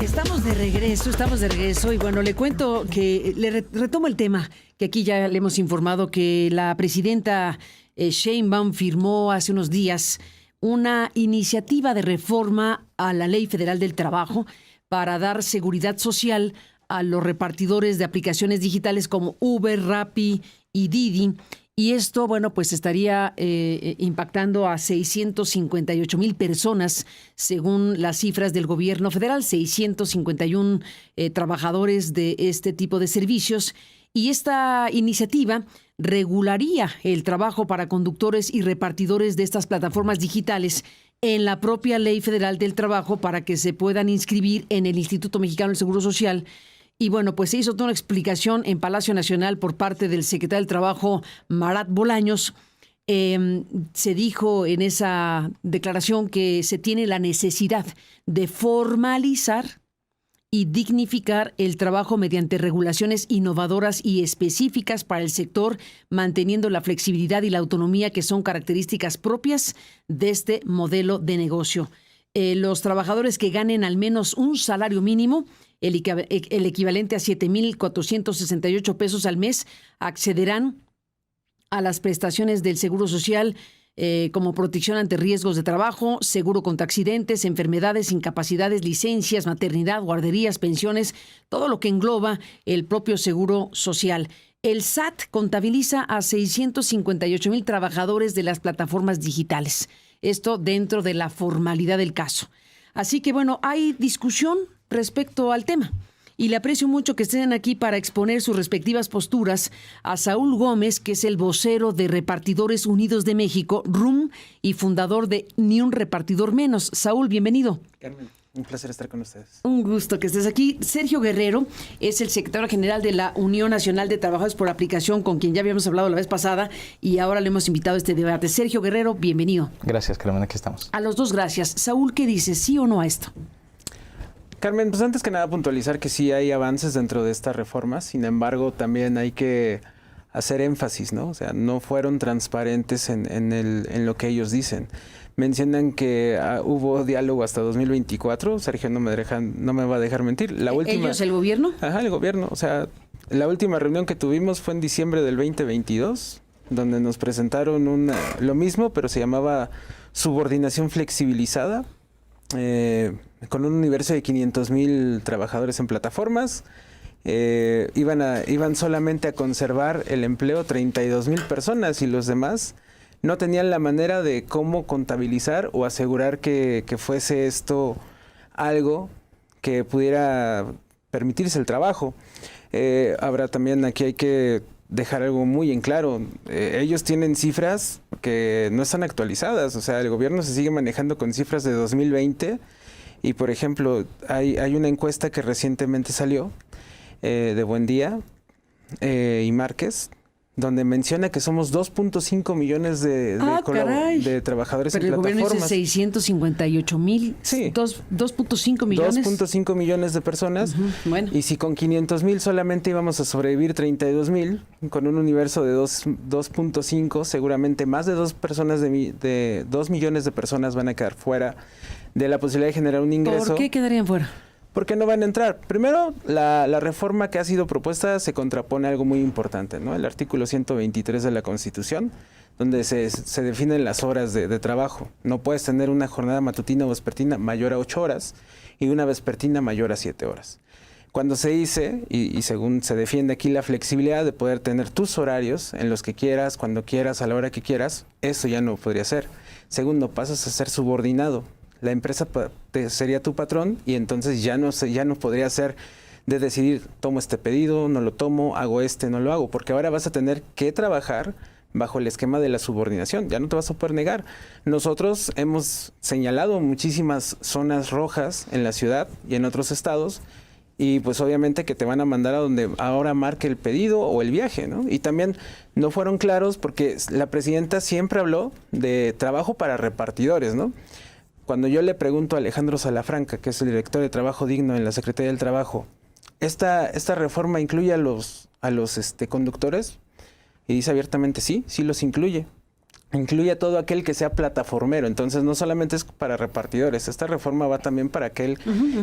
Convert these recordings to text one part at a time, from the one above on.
Estamos de regreso y bueno, le cuento que retomo el tema que aquí ya le hemos informado que la presidenta Sheinbaum firmó hace unos días una iniciativa de reforma a la Ley Federal del Trabajo para dar seguridad social a los repartidores de aplicaciones digitales como Uber, Rappi y Didi. Y esto, bueno, pues estaría impactando a 658,000 personas, según las cifras del gobierno federal, 651 trabajadores de este tipo de servicios. Y esta iniciativa regularía el trabajo para conductores y repartidores de estas plataformas digitales en la propia Ley Federal del Trabajo para que se puedan inscribir en el Instituto Mexicano del Seguro Social. Y bueno, pues se hizo toda una explicación en Palacio Nacional por parte del secretario del Trabajo, Marat Bolaños. Se dijo en esa declaración que se tiene la necesidad de formalizar y dignificar el trabajo mediante regulaciones innovadoras y específicas para el sector, manteniendo la flexibilidad y la autonomía que son características propias de este modelo de negocio. Los trabajadores que ganen al menos un salario mínimo, el equivalente a 7,468 pesos al mes, accederán a las prestaciones del Seguro Social como protección ante riesgos de trabajo, seguro contra accidentes, enfermedades, incapacidades, licencias, maternidad, guarderías, pensiones, todo lo que engloba el propio Seguro Social. El SAT contabiliza a 658,000 trabajadores de las plataformas digitales. Esto dentro de la formalidad del caso. Así que bueno, hay discusión respecto al tema. Y le aprecio mucho que estén aquí para exponer sus respectivas posturas a Saúl Gómez, que es el vocero de Repartidores Unidos de México, RUM, y fundador de Ni un repartidor menos. Saúl, bienvenido. Carmen, un placer estar con ustedes. Un gusto que estés aquí. Sergio Guerrero es el secretario general de la Unión Nacional de Trabajadores por Aplicación, con quien ya habíamos hablado la vez pasada y ahora le hemos invitado a este debate. Sergio Guerrero, bienvenido. Gracias, Carmen, aquí estamos. A los dos, gracias. Saúl, ¿qué dices? ¿Sí o no a esto? Carmen, pues antes que nada puntualizar que sí hay avances dentro de esta reforma, sin embargo también hay que hacer énfasis, ¿no? O sea, no fueron transparentes en lo que ellos dicen. Mencionan que hubo diálogo hasta 2024, Sergio no me va a dejar mentir. La última, ¿Ellos, el gobierno? Ajá, el gobierno. O sea, la última reunión que tuvimos fue en diciembre del 2022, donde nos presentaron lo mismo, pero se llamaba subordinación flexibilizada. Con un universo de 500,000 trabajadores en plataformas, iban solamente a conservar el empleo 32,000 personas y los demás no tenían la manera de cómo contabilizar o asegurar que fuese esto algo que pudiera permitirse el trabajo. Ahora también aquí hay que dejar algo muy en claro. Ellos tienen cifras que no están actualizadas, o sea, el gobierno se sigue manejando con cifras de 2020 y, por ejemplo, hay una encuesta que recientemente salió de Buendía y Márquez, donde menciona que somos 2.5 millones de trabajadores en plataformas. Pero el gobierno dice 658,000, sí. 2.5 millones. 2.5 millones de personas. Bueno. Y si con 500,000 solamente íbamos a sobrevivir 32,000, con un universo de 2.5, seguramente más de 2 millones de personas van a quedar fuera de la posibilidad de generar un ingreso. ¿Por qué quedarían fuera? Porque no van a entrar. Primero, la reforma que ha sido propuesta se contrapone a algo muy importante, ¿no? El artículo 123 de la Constitución, donde se definen las horas de trabajo. No puedes tener una jornada matutina o vespertina mayor a 8 horas y una vespertina mayor a 7 horas. Cuando se dice, y según se defiende aquí, la flexibilidad de poder tener tus horarios en los que quieras, cuando quieras, a la hora que quieras, eso ya no podría ser. Segundo, pasas a ser subordinado. La empresa sería tu patrón y entonces ya no podría ser de decidir, tomo este pedido, no lo tomo, hago no lo hago, porque ahora vas a tener que trabajar bajo el esquema de la subordinación, ya no te vas a poder negar. Nosotros hemos señalado muchísimas zonas rojas en la ciudad y en otros estados y pues obviamente que te van a mandar a donde ahora marque el pedido o el viaje, ¿no? Y también no fueron claros porque la presidenta siempre habló de trabajo para repartidores, ¿no? Cuando yo le pregunto a Alejandro Salafranca, que es el director de Trabajo Digno en la Secretaría del Trabajo, ¿esta reforma incluye a los conductores? Y dice abiertamente sí los incluye. incluye a todo aquel que sea plataformero. Entonces, no solamente es para repartidores. Esta reforma va también para aquel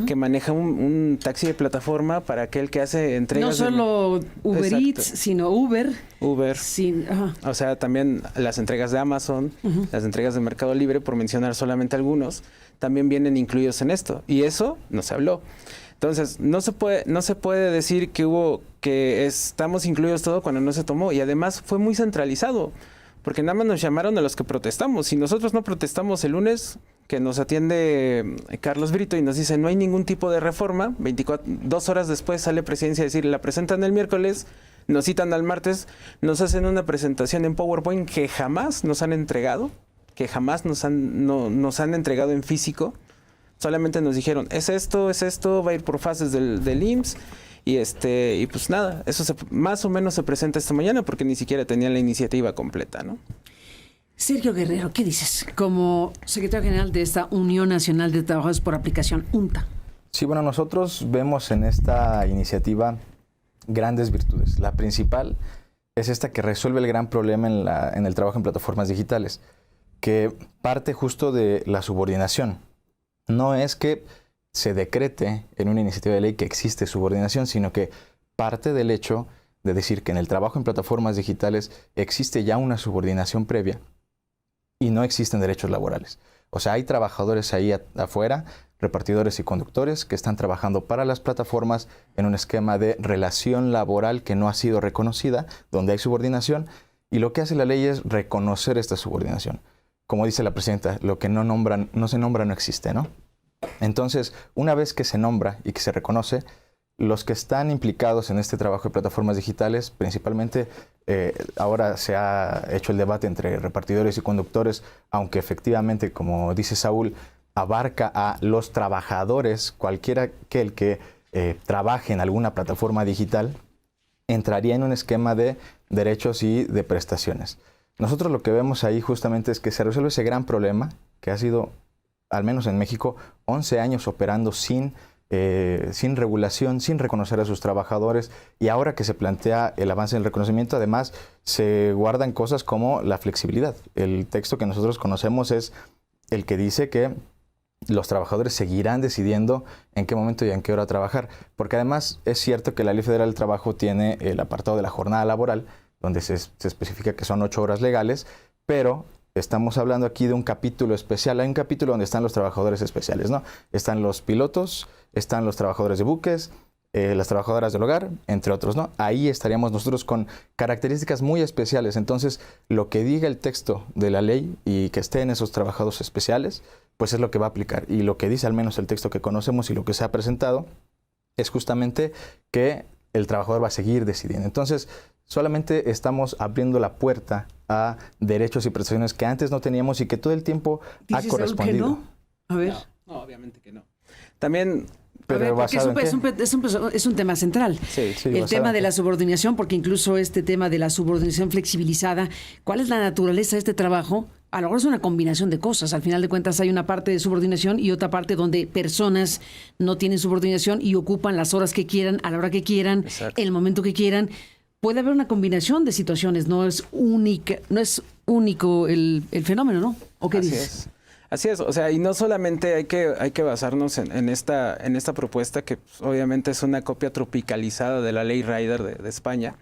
que maneja un taxi de plataforma, para aquel que hace entregas. No solo Uber Eats, sino Uber. O sea, también las entregas de Amazon, las entregas de Mercado Libre, por mencionar solamente algunos, también vienen incluidos en esto. Y eso no se habló. Entonces, no se puede decir que estamos incluidos todo cuando no se tomó. Y además fue muy centralizado. Porque nada más nos llamaron a los que protestamos. Si nosotros no protestamos el lunes, que nos atiende Carlos Brito y nos dice no hay ningún tipo de reforma, 2 horas después sale Presidencia a decir la presentan el miércoles, nos citan al martes, nos hacen una presentación en PowerPoint que jamás nos han entregado, que jamás nos han entregado en físico. Solamente nos dijeron, es esto, va a ir por fases del IMSS. Y pues nada, eso más o menos se presenta esta mañana porque ni siquiera tenían la iniciativa completa, ¿no? Sergio Guerrero, ¿qué dices? Como secretario general de esta Unión Nacional de Trabajadores por Aplicación, UNTA. Sí, bueno, nosotros vemos en esta iniciativa grandes virtudes. La principal es esta que resuelve el gran problema en el trabajo en plataformas digitales, que parte justo de la subordinación. No es que se decrete en una iniciativa de ley que existe subordinación, sino que parte del hecho de decir que en el trabajo en plataformas digitales existe ya una subordinación previa y no existen derechos laborales. O sea, hay trabajadores ahí afuera, repartidores y conductores, que están trabajando para las plataformas en un esquema de relación laboral que no ha sido reconocida, donde hay subordinación, y lo que hace la ley es reconocer esta subordinación. Como dice la presidenta, lo que no se nombra no existe, ¿no? Entonces, una vez que se nombra y que se reconoce, los que están implicados en este trabajo de plataformas digitales, principalmente ahora se ha hecho el debate entre repartidores y conductores, aunque efectivamente, como dice Saúl, abarca a los trabajadores, cualquiera que trabaje en alguna plataforma digital, entraría en un esquema de derechos y de prestaciones. Nosotros lo que vemos ahí justamente es que se resuelve ese gran problema que ha sido, al menos en México, 11 años operando sin regulación, sin reconocer a sus trabajadores, y ahora que se plantea el avance en el reconocimiento, además se guardan cosas como la flexibilidad. El texto que nosotros conocemos es el que dice que los trabajadores seguirán decidiendo en qué momento y en qué hora trabajar, porque además es cierto que la Ley Federal del Trabajo tiene el apartado de la jornada laboral, donde se especifica que son 8 horas legales, pero estamos hablando aquí de un capítulo especial. Hay un capítulo donde están los trabajadores especiales, ¿no? Están los pilotos, están los trabajadores de buques, las trabajadoras del hogar, entre otros, ¿no? Ahí estaríamos nosotros con características muy especiales. Entonces, lo que diga el texto de la ley y que esté en esos trabajadores especiales, pues es lo que va a aplicar. Y lo que dice al menos el texto que conocemos y lo que se ha presentado es justamente que el trabajador va a seguir decidiendo. Entonces, solamente estamos abriendo la puerta a derechos y prestaciones que antes no teníamos y que todo el tiempo ha correspondido. Que no? A ver. No, obviamente que no. También... Pero es un tema central. Sí, el tema de la subordinación, porque incluso este tema de la subordinación flexibilizada, ¿cuál es la naturaleza de este trabajo? A lo mejor es una combinación de cosas. Al final de cuentas hay una parte de subordinación y otra parte donde personas no tienen subordinación y ocupan las horas que quieran, a la hora que quieran, exacto, el momento que quieran. Puede haber una combinación de situaciones, no es único el fenómeno, ¿no? ¿O qué dices? Así es, o sea, y no solamente hay que basarnos en esta propuesta que pues, obviamente es una copia tropicalizada de la ley Rider de España.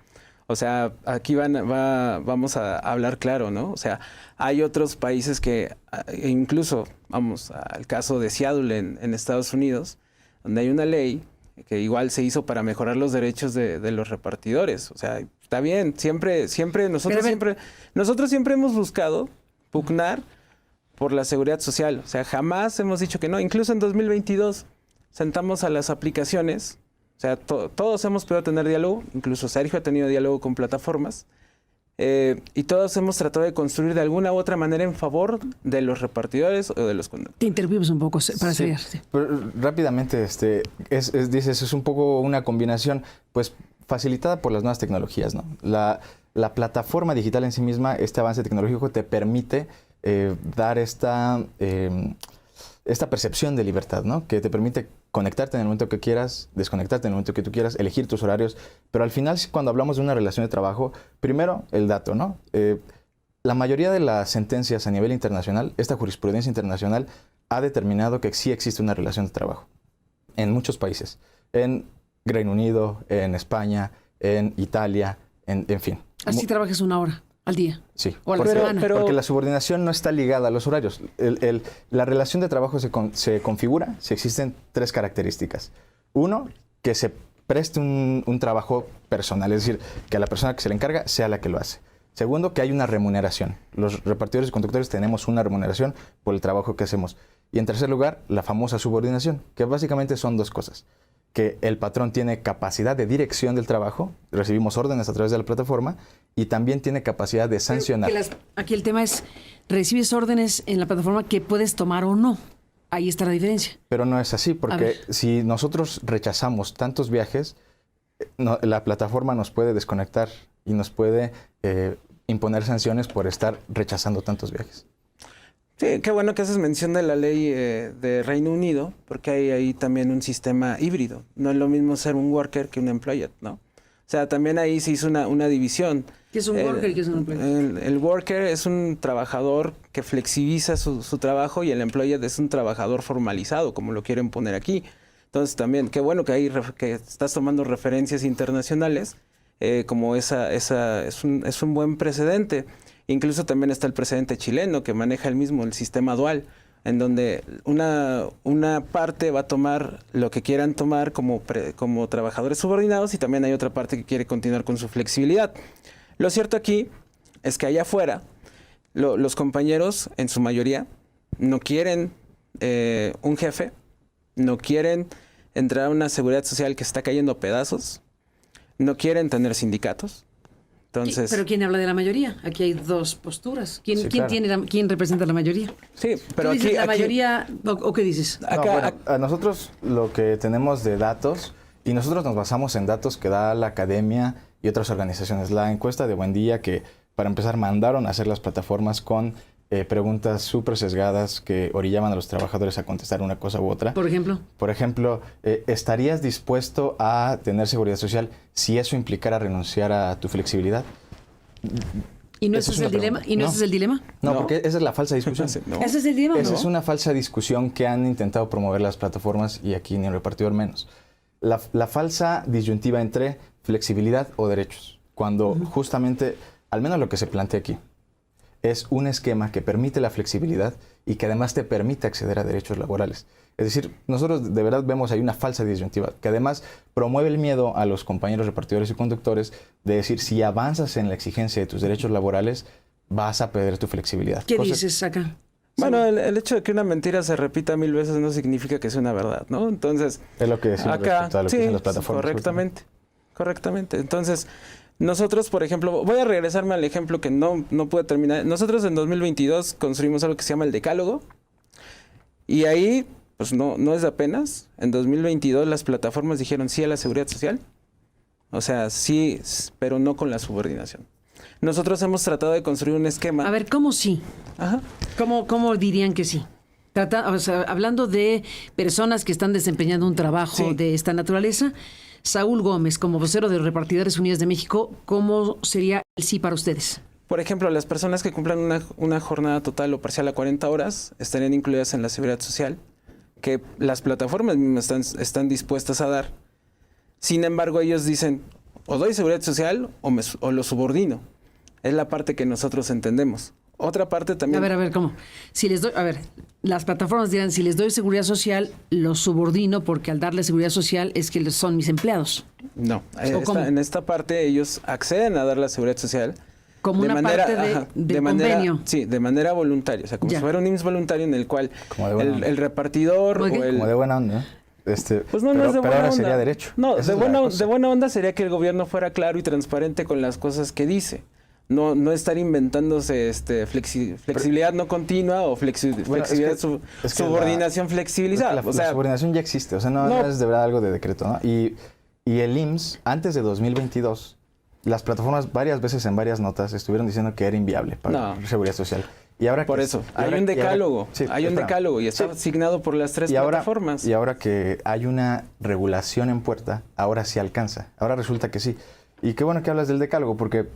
O sea, aquí vamos a hablar claro, ¿no? O sea, hay otros países que, incluso, vamos al caso de Seattle en Estados Unidos, donde hay una ley que igual se hizo para mejorar los derechos de los repartidores. O sea, está bien, nosotros siempre hemos buscado pugnar por la seguridad social. O sea, jamás hemos dicho que no. Incluso en 2022 sentamos a las aplicaciones. O sea, todos hemos podido tener diálogo. Incluso Sergio ha tenido diálogo con plataformas. Y todos hemos tratado de construir de alguna u otra manera en favor de los repartidores o de los conductores. Te interrumpimos un poco para seguir. Pero rápidamente, dices, es un poco una combinación, pues, facilitada por las nuevas tecnologías, ¿no? La plataforma digital en sí misma, este avance tecnológico te permite dar esta percepción de libertad, ¿no? Que te permite conectarte en el momento que quieras, desconectarte en el momento que tú quieras, elegir tus horarios. Pero al final, cuando hablamos de una relación de trabajo, primero el dato, ¿no? La mayoría de las sentencias a nivel internacional, esta jurisprudencia internacional, ha determinado que sí existe una relación de trabajo en muchos países. En Reino Unido, en España, en Italia, en fin. Así trabajas 1 hora al día. Sí. O a la semana. Porque la subordinación no está ligada a los horarios. La relación de trabajo se configura si existen 3 características. Uno, que se preste un trabajo personal, es decir, que a la persona que se le encarga sea la que lo hace. Segundo, que hay una remuneración. Los repartidores y conductores tenemos una remuneración por el trabajo que hacemos. Y en tercer lugar, la famosa subordinación, que básicamente son 2 cosas. Que el patrón tiene capacidad de dirección del trabajo, recibimos órdenes a través de la plataforma, y también tiene capacidad de sancionar. Aquí el tema es, recibes órdenes en la plataforma que puedes tomar o no. Ahí está la diferencia. Pero no es así, porque si nosotros rechazamos tantos viajes, la plataforma nos puede desconectar y nos puede imponer sanciones por estar rechazando tantos viajes. Sí, qué bueno que haces mención de la ley de Reino Unido, porque hay ahí también un sistema híbrido. No es lo mismo ser un worker que un employed, ¿no? O sea, también ahí se hizo una división. ¿Qué es un worker y qué es un employed? El worker es un trabajador que flexibiliza su trabajo y el employed es un trabajador formalizado, como lo quieren poner aquí. Entonces también, qué bueno que estás tomando referencias internacionales, como es un buen precedente. Incluso también está el precedente chileno que maneja el sistema dual, en donde una parte va a tomar lo que quieran tomar como trabajadores subordinados y también hay otra parte que quiere continuar con su flexibilidad. Lo cierto aquí es que allá afuera los compañeros, en su mayoría, no quieren un jefe, no quieren entrar a una seguridad social que está cayendo a pedazos, no quieren tener sindicatos. Entonces, ¿pero quién habla de la mayoría? Aquí hay 2 posturas. ¿Quién representa la mayoría? Sí, pero ¿Tú dices aquí... la mayoría o qué dices? A nosotros lo que tenemos de datos, y nosotros nos basamos en datos que da la academia y otras organizaciones. La encuesta de Buendía, que para empezar mandaron a hacer las plataformas con preguntas súper sesgadas que orillaban a los trabajadores a contestar una cosa u otra. Por ejemplo, ¿estarías dispuesto a tener seguridad social si eso implicara renunciar a tu flexibilidad? ¿Y no ese es el dilema? ¿Y no ese es el dilema? No, porque esa es la falsa discusión. No. ¿Ese es el dilema? Esa es una falsa discusión que han intentado promover las plataformas y aquí ni el repartidor menos. La falsa disyuntiva entre flexibilidad o derechos, cuando justamente, al menos lo que se plantea aquí, es un esquema que permite la flexibilidad y que además te permite acceder a derechos laborales. Es decir, nosotros de verdad vemos ahí una falsa disyuntiva, que además promueve el miedo a los compañeros repartidores y conductores de decir, si avanzas en la exigencia de tus derechos laborales, vas a perder tu flexibilidad. ¿Qué dices acá? Bueno, el hecho de que una mentira se repita 1000 veces no significa que sea una verdad, ¿no? Entonces, es lo que decimos acá, respecto a lo que dicen las plataformas. Correctamente. Entonces, nosotros, por ejemplo, voy a regresarme al ejemplo que no pude terminar. Nosotros en 2022 construimos algo que se llama el Decálogo. Y ahí, pues no es de apenas. En 2022 las plataformas dijeron sí a la seguridad social. O sea, sí, pero no con la subordinación. Nosotros hemos tratado de construir un esquema. A ver, ¿cómo sí? Ajá. ¿Cómo dirían que sí? Hablando de personas que están desempeñando un trabajo de esta naturaleza, Saúl Gómez, como vocero de Repartidores Unidos de México, ¿cómo sería el sí para ustedes? Por ejemplo, las personas que cumplan una jornada total o parcial a 40 horas estarían incluidas en la seguridad social, que las plataformas mismas están dispuestas a dar. Sin embargo, ellos dicen, o doy seguridad social o lo subordino. Es la parte que nosotros entendemos. Otra parte también... A ver, ¿cómo? Las plataformas dirán, si les doy seguridad social, los subordino porque al darle seguridad social es que son mis empleados. No, en esta parte ellos acceden a dar la seguridad social. Como una parte de convenio. Sí, de manera voluntaria. O sea, como si fuera un IMSS voluntario en el cual el repartidor o el... Como de buena onda, pues no es de buena onda. Ahora sería derecho. No, de buena onda sería que el gobierno fuera claro y transparente con las cosas que dice. No estar inventándose flexibilidad no continua o flexibilidad subordinación flexibilizada. La subordinación ya existe, no es de verdad algo de decreto, ¿no? Y el IMSS, antes de 2022, las plataformas varias veces en varias notas estuvieron diciendo que era inviable para la seguridad social. Y ahora hay un decálogo, y está asignado por las 3 plataformas. Y ahora que hay una regulación en puerta, ahora sí alcanza. Ahora resulta que sí. Y qué bueno que hablas del decálogo, porque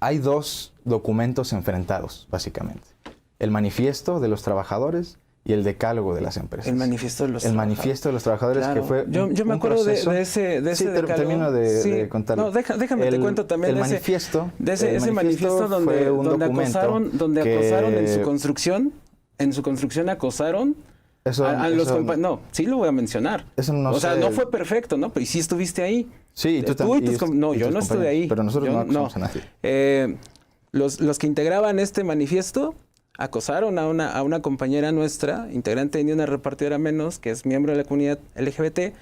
hay dos documentos enfrentados, básicamente. El manifiesto de los trabajadores y el decálogo de las empresas. El manifiesto de los El trabajadores. manifiesto de los trabajadores, Claro. que fue Yo me acuerdo de ese sí, decálogo. termino de contarlo. No, déjame te cuento también el de ese manifiesto. ese manifiesto fue un donde documento acosaron en su construcción acosaron a los compañeros. No, sí lo voy a mencionar. Eso no o sea, sé. no fue perfecto, ¿no? Pero sí estuviste ahí. Sí, y tú Tú y también. tus no, yo no estuve ahí. Pero nosotros Yo no acusamos a nadie. Los que integraban este manifiesto acosaron a una compañera nuestra, integrante de una repartidora menos, que es miembro de la comunidad LGBT.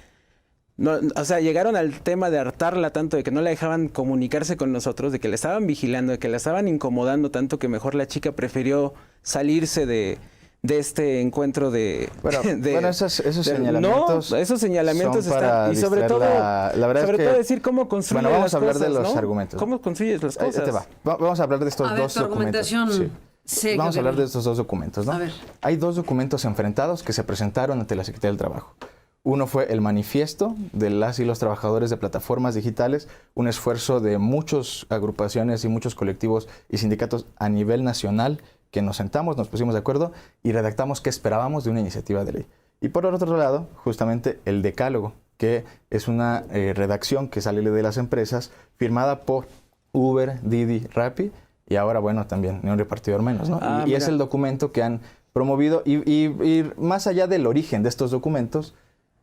No, o sea, llegaron al tema de hartarla tanto, de que no la dejaban comunicarse con nosotros, de que la estaban vigilando, de que la estaban incomodando tanto, que mejor la chica prefirió salirse de este encuentro de... Bueno, esos señalamientos... No, esos señalamientos son para están... Y sobre todo, la verdad sobre es que, todo decir cómo construyes bueno, vamos las a hablar cosas, de los ¿no? argumentos. ¿Cómo construyes las cosas? Ahí te va. Vamos a hablar de estos A ver, dos tu documentos. argumentación seria, Vamos a hablar Gabriel. de estos dos documentos, ¿no? A ver. Hay dos documentos enfrentados que se presentaron ante la Secretaría del Trabajo. Uno fue el manifiesto de las y los trabajadores de plataformas digitales, un esfuerzo de muchas agrupaciones y muchos colectivos y sindicatos a nivel nacional, que nos sentamos, nos pusimos de acuerdo y redactamos qué esperábamos de una iniciativa de ley. Y por otro lado, justamente el decálogo, que es una redacción que sale de las empresas, firmada por Uber, Didi, Rappi y ahora, bueno, también ni un repartidor menos, ¿no? Y es el documento que han promovido y más allá del origen de estos documentos,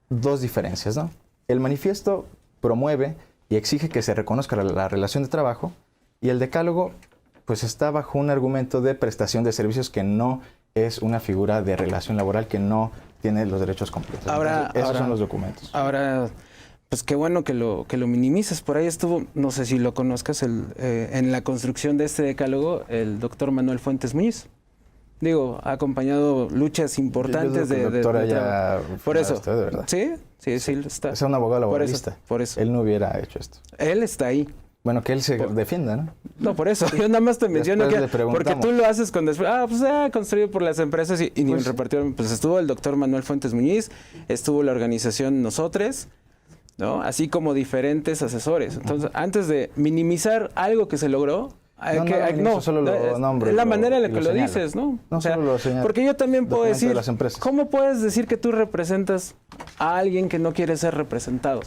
dos diferencias, ¿no? El manifiesto promueve y exige que se reconozca la relación de trabajo y el decálogo pues está bajo un argumento de prestación de servicios que no es una figura de relación laboral, que no tiene los derechos completos. Esos son los documentos. Ahora, pues qué bueno que lo minimices. Por ahí estuvo, no sé si lo conozcas, en la construcción de este decálogo, el doctor Manuel Fuentes Muñiz. Digo, ha acompañado luchas importantes de por eso. Usted, de verdad. Sí, está. Es un abogado laboralista. Por eso. Él no hubiera hecho esto. Él está ahí. Bueno, que él se defienda, ¿no? No, por eso. Yo nada más te menciono que... Porque tú lo haces con... construido por las empresas y ni un repartidor. Pues estuvo el doctor Manuel Fuentes Muñiz, estuvo la organización Nosotres, ¿no? Así como diferentes asesores. Entonces, antes de minimizar algo que se logró... solo lo nombro. Es la manera en la que lo señalo. dices, ¿no? No, solo lo señalo. Porque yo también puedo Documento decir... de las empresas. ¿Cómo puedes decir que tú representas a alguien que no quiere ser representado?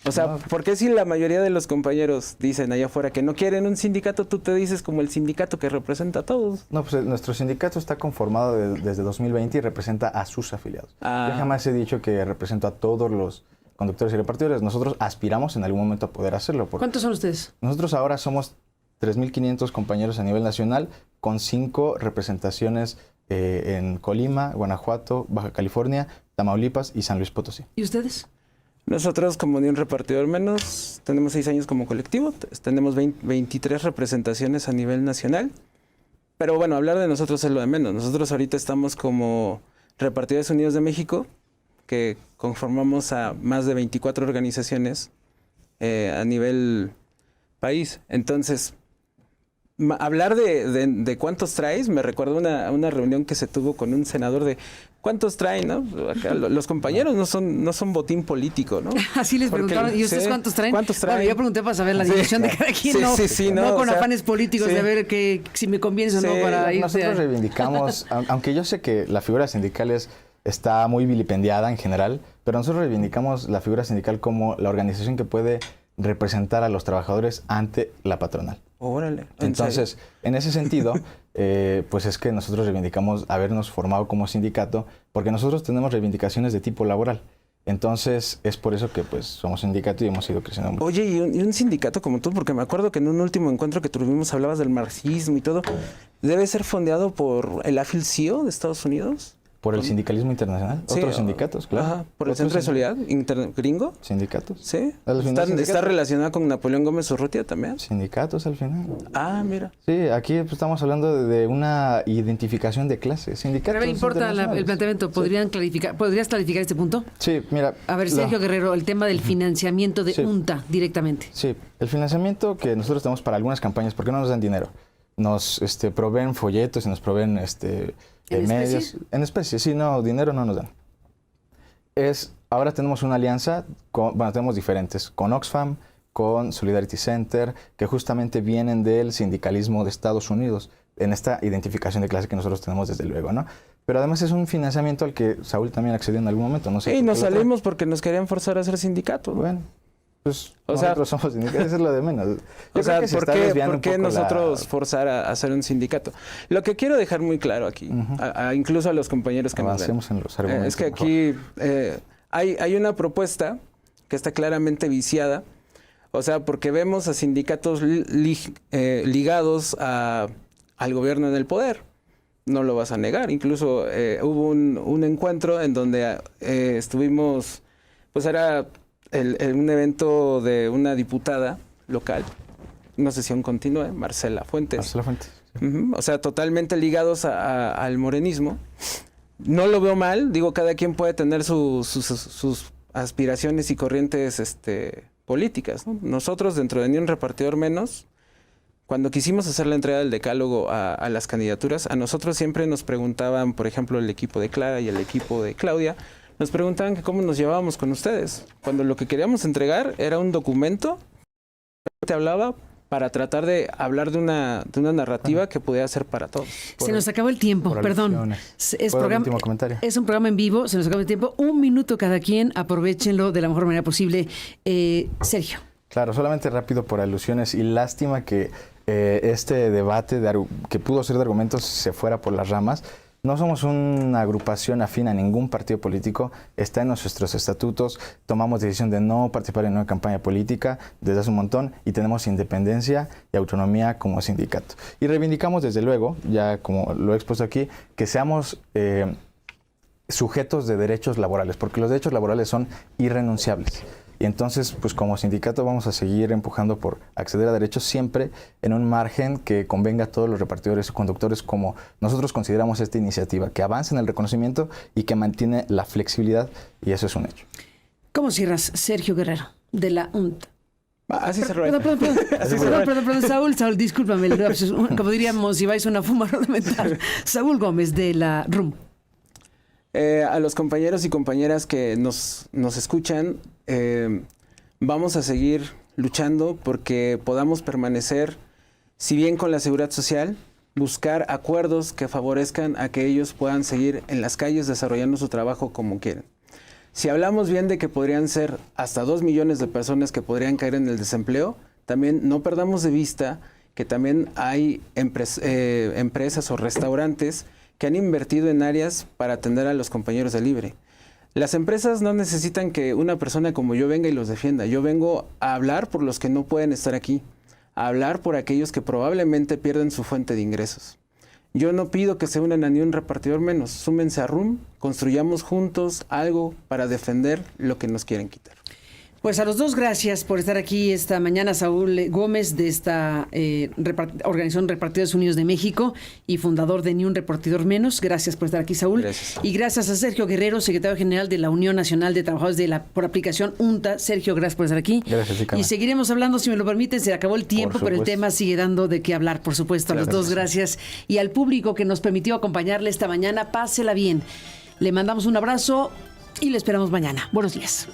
O sea, ¿por qué si la mayoría de los compañeros dicen allá afuera que no quieren un sindicato, tú te dices como el sindicato que representa a todos? No, pues nuestro sindicato está conformado desde 2020 y representa a sus afiliados. Yo jamás he dicho que represento a todos los conductores y repartidores. Nosotros aspiramos en algún momento a poder hacerlo. ¿Cuántos son ustedes? Nosotros ahora somos 3.500 compañeros a nivel nacional con 5 representaciones en Colima, Guanajuato, Baja California, Tamaulipas y San Luis Potosí. ¿Y ustedes? Nosotros, como ni un repartidor menos, tenemos 6 años como colectivo, tenemos 23 representaciones a nivel nacional. Pero bueno, hablar de nosotros es lo de menos. Nosotros ahorita estamos como Repartidores Unidos de México, que conformamos a más de 24 organizaciones a nivel país. Entonces, hablar de cuántos traes, me recuerdo una reunión que se tuvo con un senador de cuántos traen, ¿no? Acá los compañeros no son botín político, ¿no? Así les Porque preguntaron, ¿y ustedes cuántos traen? ¿Cuántos traen? Bueno, yo pregunté para saber la dirección de cada quien, no con afanes políticos de ver si me conviene o no para irse. Nosotros reivindicamos, aunque yo sé que la figura sindical está muy vilipendiada en general, pero nosotros reivindicamos la figura sindical como la organización que puede representar a los trabajadores ante la patronal. Órale. Entonces, en ese sentido, pues es que nosotros reivindicamos habernos formado como sindicato, porque nosotros tenemos reivindicaciones de tipo laboral. Entonces, es por eso que pues somos sindicato y hemos ido creciendo mucho. Oye, y un sindicato como tú, porque me acuerdo que en un último encuentro que tuvimos hablabas del marxismo y todo, ¿debe ser fondeado por el AFL-CIO de Estados Unidos? Por el sindicalismo internacional, Sí, otros sindicatos, claro. Ajá, por el Centro de Solidaridad gringo. Sindicatos. Sí. Al final, ¿Está relacionado con Napoleón Gómez Urrutia también? Sindicatos al final. Ah, mira. Sí, aquí pues, estamos hablando de una identificación de clases. Sindicatos. Pero me importa el planteamiento. ¿Podrías clarificar este punto? Sí, mira. A ver, Sergio Guerrero, el tema del financiamiento de UNTA directamente. Sí, el financiamiento que nosotros tenemos para algunas campañas, ¿por qué no nos dan dinero? Nos proveen folletos y nos proveen ¿En medios. especie? En especie, sí, no, dinero no nos dan. Ahora tenemos una alianza, tenemos diferentes, con Oxfam, con Solidarity Center, que justamente vienen del sindicalismo de Estados Unidos, en esta identificación de clase que nosotros tenemos desde luego, ¿no? Pero además es un financiamiento al que Saúl también accedió en algún momento, no sé. Y nos salimos porque nos querían forzar a ser sindicato. Bueno, pues o sea, nosotros somos sindicatos, eso es lo de menos. O sea, ¿por qué nosotros forzar a hacer un sindicato? Lo que quiero dejar muy claro aquí, incluso a los compañeros que nos ven, en los argumentos, es que aquí hay una propuesta que está claramente viciada, o sea, porque vemos a sindicatos ligados al gobierno en el poder. No lo vas a negar. Incluso hubo un encuentro en donde estuvimos, pues era un evento de una diputada local, no sé si aún continúe, Marcela Fuentes. Marcela Fuentes. Sí. O sea, totalmente ligados al morenismo. No lo veo mal, digo, cada quien puede tener sus aspiraciones y corrientes políticas, ¿no? Nosotros, dentro de Ni un Repartidor Menos, cuando quisimos hacer la entrega del decálogo a las candidaturas, a nosotros siempre nos preguntaban, por ejemplo, el equipo de Clara y el equipo de Claudia, nos preguntaban que cómo nos llevábamos con ustedes, cuando lo que queríamos entregar era un documento que te hablaba para tratar de hablar de una narrativa que pudiera ser para todos. Se nos acabó el tiempo, perdón. Último comentario. Es un programa en vivo, se nos acabó el tiempo. 1 minuto cada quien, aprovechenlo de la mejor manera posible. Sergio. Claro, solamente rápido por alusiones y lástima que este debate que pudo ser de argumentos se fuera por las ramas. No somos una agrupación afín a ningún partido político, está en nuestros estatutos, tomamos decisión de no participar en una campaña política desde hace un montón y tenemos independencia y autonomía como sindicato. Y reivindicamos desde luego, ya como lo he expuesto aquí, que seamos sujetos de derechos laborales, porque los derechos laborales son irrenunciables. Y entonces, pues como sindicato vamos a seguir empujando por acceder a derechos siempre en un margen que convenga a todos los repartidores y conductores, como nosotros consideramos esta iniciativa, que avance en el reconocimiento y que mantiene la flexibilidad, y eso es un hecho. ¿Cómo cierras, Sergio Guerrero, de la UNT? Así se rueda. Perdón, Saúl, discúlpame, como diríamos, si vais a una fumarrola mental. Saúl Gómez, de la RUM. A los compañeros y compañeras que nos escuchan, vamos a seguir luchando porque podamos permanecer, si bien con la seguridad social, buscar acuerdos que favorezcan a que ellos puedan seguir en las calles desarrollando su trabajo como quieren. Si hablamos bien de que podrían ser hasta 2 millones de personas que podrían caer en el desempleo, también no perdamos de vista que también hay empresas o restaurantes que han invertido en áreas para atender a los compañeros de libre. Las empresas no necesitan que una persona como yo venga y los defienda. Yo vengo a hablar por los que no pueden estar aquí, a hablar por aquellos que probablemente pierden su fuente de ingresos. Yo no pido que se unan a Ni un Repartidor Menos. Súmense a RUM, construyamos juntos algo para defender lo que nos quieren quitar. Pues a los dos, gracias por estar aquí esta mañana. Saúl Gómez, de esta Organización Repartidores Unidos de México y fundador de Ni un Repartidor Menos. Gracias por estar aquí, Saúl. Gracias. Y gracias a Sergio Guerrero, secretario general de la Unión Nacional de Trabajadores por aplicación UNTA. Sergio, gracias por estar aquí. Gracias, Chica. Y seguiremos hablando, si me lo permiten. Se acabó el tiempo, pero el tema sigue dando de qué hablar, por supuesto. A los dos, gracias. Y al público que nos permitió acompañarle esta mañana, pásela bien. Le mandamos un abrazo y le esperamos mañana. Buenos días.